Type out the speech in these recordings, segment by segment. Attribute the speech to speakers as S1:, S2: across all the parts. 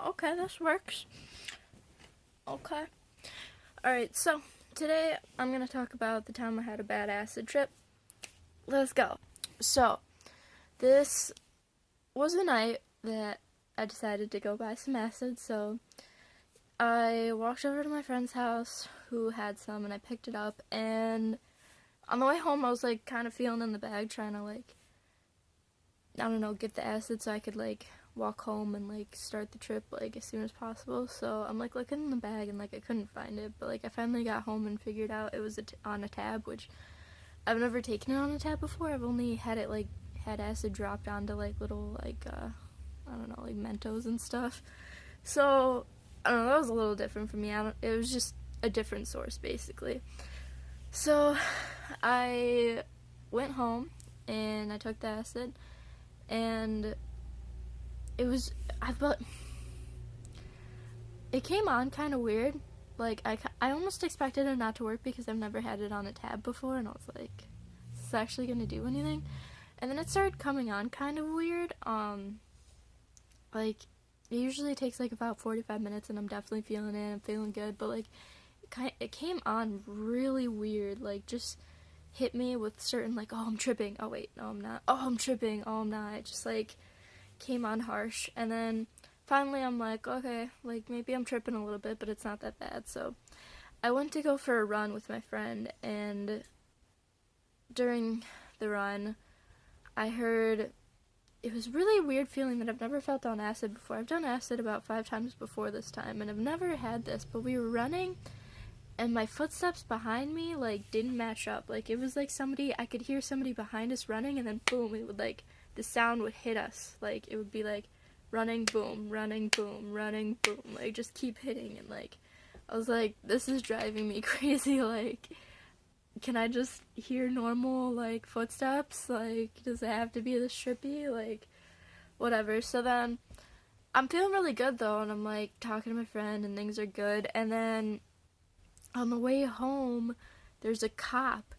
S1: Okay, this works. Okay. Alright, so today I'm going to talk about the time I had a bad acid trip. Let's go. So, this was the night that I decided to go buy some acid, so I walked over to my friend's house who had some and I picked it up, and on the way home I was like kind of feeling in the bag trying to like, I don't know, get the acid so I could like walk home and like start the trip like as soon as possible. So I'm like looking in the bag and like I couldn't find it, but like I finally got home and figured out it was on a tab, which I've never taken it on a tab before. I've only had it like had acid dropped onto like little like I don't know, like Mentos and stuff. So I don't know, that was a little different for me. It was just a different source basically. So I went home and I took the acid, and it was it came on kind of weird. Like I almost expected it not to work because I've never had it on a tab before, and I was like, is this actually gonna do anything? And then it started coming on kind of weird. Like it usually takes like about 45 minutes, and I'm definitely feeling it. I'm feeling good, but like it came on really weird. Like just hit me with certain like, oh, I'm tripping. Oh wait, no I'm not. Oh, I'm tripping. Oh, I'm not. It just like came on harsh, and then finally I'm like, okay, like maybe I'm tripping a little bit, but it's not that bad. So I went to go for a run with my friend, and during the run I heard, it was really weird feeling that I've never felt on acid before. I've done acid about 5 times before this time, and I've never had this, but we were running and my footsteps behind me like didn't match up. Like it was like somebody, I could hear somebody behind us running, and then boom, it would like, the sound would hit us. Like it would be like running, boom, running, boom, running, boom, like just keep hitting. And like I was like, this is driving me crazy. Like, can I just hear normal like footsteps? Like, does it have to be this trippy? Like, whatever. So then I'm feeling really good though, and I'm like talking to my friend and things are good. And then on the way home there's a cop,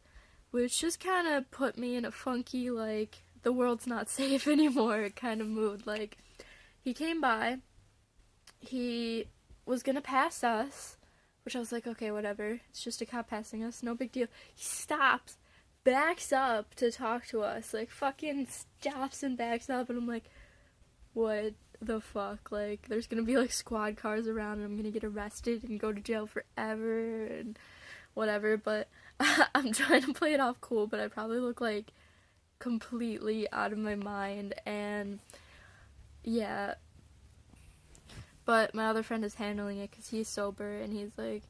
S1: which just kind of put me in a funky like, the world's not safe anymore kind of mood. Like he came by, he was gonna pass us, which I was like, okay, whatever, it's just a cop passing us, no big deal. He stops, backs up to talk to us, like fucking stops and backs up, and I'm like, what the fuck? Like there's gonna be like squad cars around and I'm gonna get arrested and go to jail forever and whatever. But I'm trying to play it off cool, but I probably look like completely out of my mind. And yeah, but my other friend is handling it because he's sober, and he's like,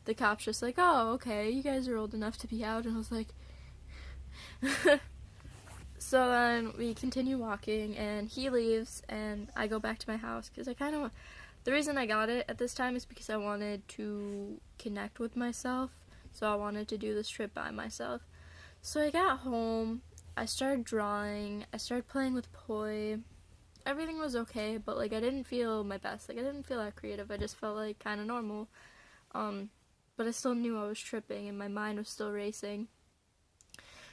S1: the cop's just like, oh, okay, you guys are old enough to be out. And I was like, so then we continue walking, and he leaves, and I go back to my house because I kind of, the reason I got it at this time is because I wanted to connect with myself. So I wanted to do this trip by myself. So I got home, I started drawing, I started playing with poi. Everything was okay, but like I didn't feel my best. Like I didn't feel that creative. I just felt like kind of normal. Um, but I still knew I was tripping, and my mind was still racing.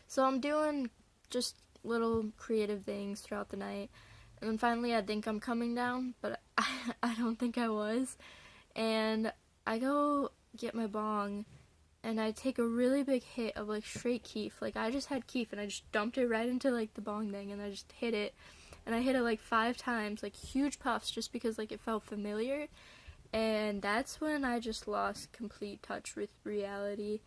S1: So I'm doing just little creative things throughout the night. And then finally I think I'm coming down, but I don't think I was. And I go get my bong, and I take a really big hit of like straight keef. Like I just had keef and I just dumped it right into like the bong thing, and I just hit it. And I hit it like 5 times, like huge puffs, just because like it felt familiar. And that's when I just lost complete touch with reality.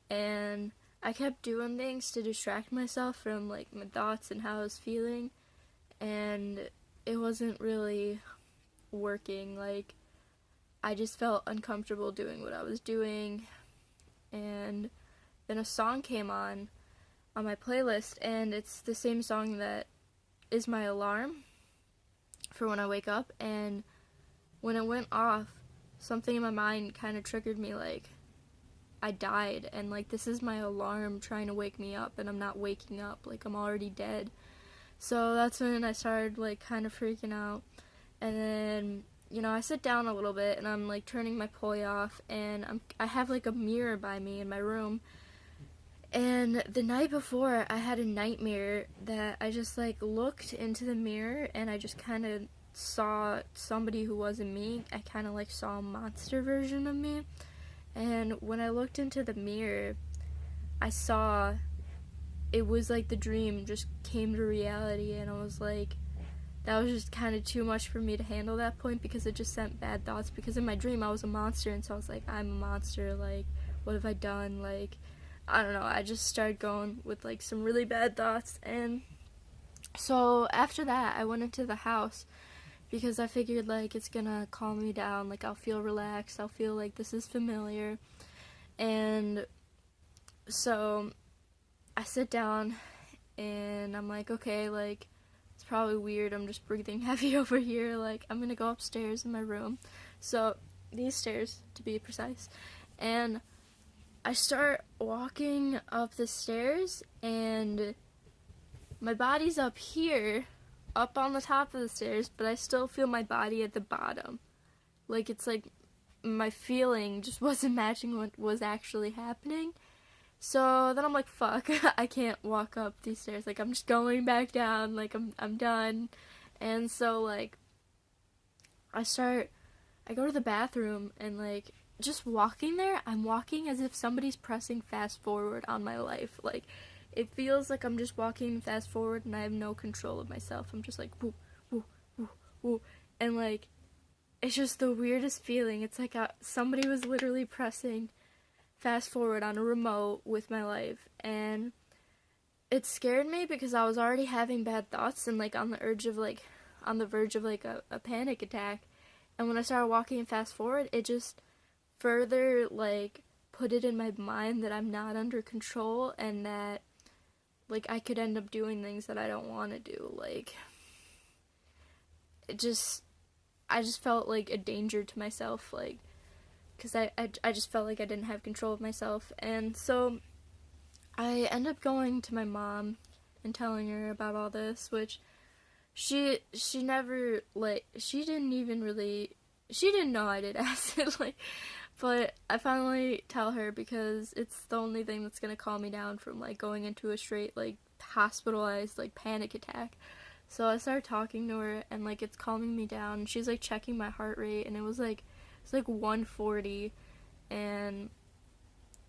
S1: And I kept doing things to distract myself from like my thoughts and how I was feeling, and it wasn't really working. Like I just felt uncomfortable doing what I was doing, and then a song came on my playlist, and it's the same song that is my alarm for when I wake up. And when it went off, something in my mind kind of triggered me, like I died, and like this is my alarm trying to wake me up, and I'm not waking up, like I'm already dead. So that's when I started like kind of freaking out. And then, you know, I sit down a little bit and I'm like turning my poi off, and I have like a mirror by me in my room. And the night before I had a nightmare that I just like looked into the mirror and I just kind of saw somebody who wasn't me. I kind of like saw a monster version of me. And when I looked into the mirror, I saw it was like the dream just came to reality, and I was like, that was just kind of too much for me to handle that point, because it just sent bad thoughts, because in my dream I was a monster, and so I was like, I'm a monster, like, what have I done, like, I don't know, I just started going with like some really bad thoughts. And so after that I went into the house, because I figured like it's gonna calm me down, like I'll feel relaxed, I'll feel like this is familiar. And so I sit down and I'm like, okay, like it's probably weird, I'm just breathing heavy over here, like I'm gonna go upstairs in my room. So these stairs, to be precise. And I start walking up the stairs, and my body's up here, up on the top of the stairs, but I still feel my body at the bottom. Like, it's like my feeling just wasn't matching what was actually happening. So then I'm like, fuck, I can't walk up these stairs. Like, I'm just going back down. Like, I'm done. And so, like, I go to the bathroom, and, like, just walking there, I'm walking as if somebody's pressing fast forward on my life. Like, it feels like I'm just walking fast forward and I have no control of myself. I'm just like, woo, woo, woo, woo. And, like, it's just the weirdest feeling. It's like somebody was literally pressing fast forward on a remote with my life. And it scared me because I was already having bad thoughts and, like, on the verge of, like, a panic attack. And when I started walking fast forward, it just further, like, put it in my mind that I'm not under control, and that, like, I could end up doing things that I don't want to do. Like, I just felt like a danger to myself, like, because I just felt like I didn't have control of myself. And so I end up going to my mom and telling her about all this, which she never, like, she didn't know I did acid, like, but I finally tell her because it's the only thing that's gonna calm me down from, like, going into a straight, like, hospitalized, like, panic attack. So I started talking to her, and, like, it's calming me down. She's, like, checking my heart rate, and it's like 140, and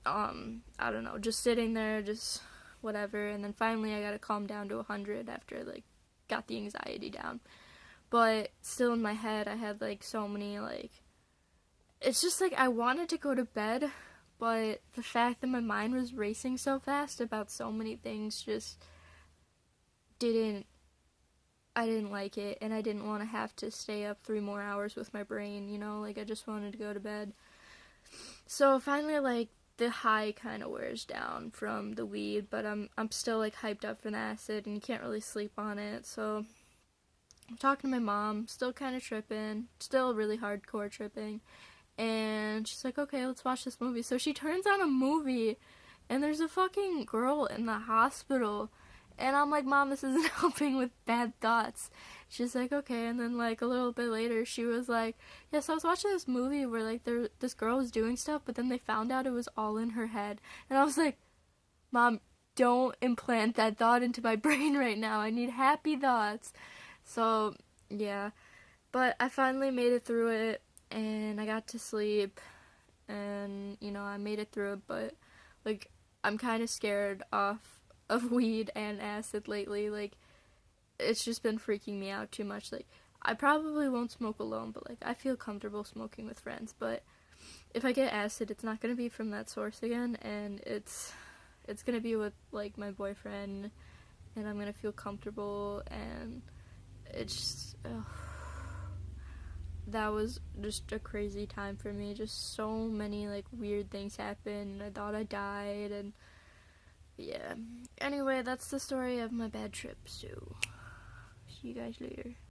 S1: I don't know, just sitting there, just whatever. And then finally I got to calm down to 100 after I, like, got the anxiety down. But still in my head I had, like, so many, like, it's just like I wanted to go to bed, but the fact that my mind was racing so fast about so many things just I didn't like it, and I didn't want to have to stay up 3 more hours with my brain, you know, like I just wanted to go to bed. So finally, like, the high kind of wears down from the weed, but I'm still, like, hyped up for the acid, and you can't really sleep on it. So I'm talking to my mom, still kind of tripping, still really hardcore tripping. And she's like, okay, let's watch this movie. So she turns on a movie, and there's a fucking girl in the hospital. And I'm like, Mom, this isn't helping with bad thoughts. She's like, okay. And then, like, a little bit later, she was like, yeah, so I was watching this movie where, like, this girl was doing stuff, but then they found out it was all in her head. And I was like, Mom, don't implant that thought into my brain right now. I need happy thoughts. So, yeah. But I finally made it through it, and I got to sleep, and, you know, I made it through it, but, like, I'm kind of scared of weed and acid lately. Like, it's just been freaking me out too much. Like, I probably won't smoke alone, but, like, I feel comfortable smoking with friends. But if I get acid, it's not gonna be from that source again, and it's gonna be with, like, my boyfriend, and I'm gonna feel comfortable, and it's just, that was just a crazy time for me. Just so many, like, weird things happened. I thought I died, and yeah. Anyway, that's the story of my bad trip, so see you guys later.